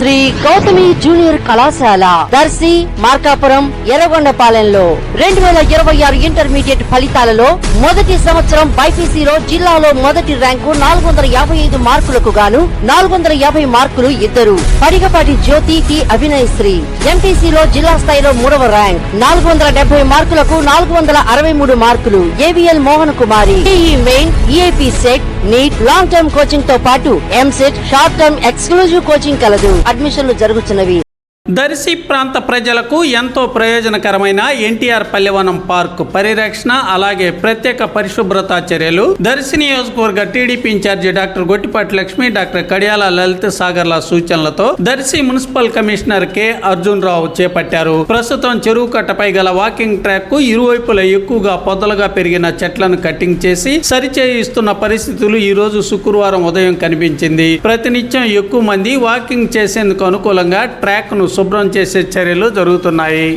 Shri Gautami junior కళాశాల Darsi Markapuram ఎర్రగొండపాలెంలో 2026 intermediate ఫలితాలలో మొదటి సంవత్సరం బైపీసీలో జిల్లాలో మొదటి ర్యాంకు 455 మార్కులకు గాను 450 మార్కులు ఇద్దరు పడిగపాటి జ్యోతి టి అభినయశ్రీ. ఎంపీసీలో జిల్లా స్థాయిలో 3వ ర్యాంక్ 470 మార్కులకు 463 మార్కులు AVL Mohan Kumari. EE main, EAPCET, NEET, long term coaching తో పాటు EAMCET, short term exclusive coaching కలదు. అడ్మిషన్లు జరుగుతున్నవి. దర్శి ప్రాంత ప్రజలకు ఎంతో ప్రయోజనకరమైన ఎన్టీఆర్ పల్లెవనం పార్క్ పరిరక్షణ, అలాగే ప్రత్యేక పరిశుభ్రత చర్యలు దర్శి నియోజకవర్గ TDP in-charge doctor Gottipati Lakshmi, doctor Kadiyala Lalitha సాగర్ల సూచనలతో Darshi municipal commissioner K Arjun Rao చేపట్టారు. ప్రస్తుతం చెరువు కట్టపై గల వాకింగ్ ట్రాక్ కు ఇరువైపులా ఎక్కువగా పొదలుగా పెరిగిన చెట్లను కట్టింగ్ చేసి సరిచేయిస్తున్న పరిస్థితులు ఈ రోజు శుక్రవారం ఉదయం కనిపించింది. ప్రతినిత్యం ఎక్కువ మంది వాకింగ్ చేసేందుకు అనుకూలంగా ట్రాక్ ను శుభ్రం చేసే చర్యలు జరుగుతున్నాయి.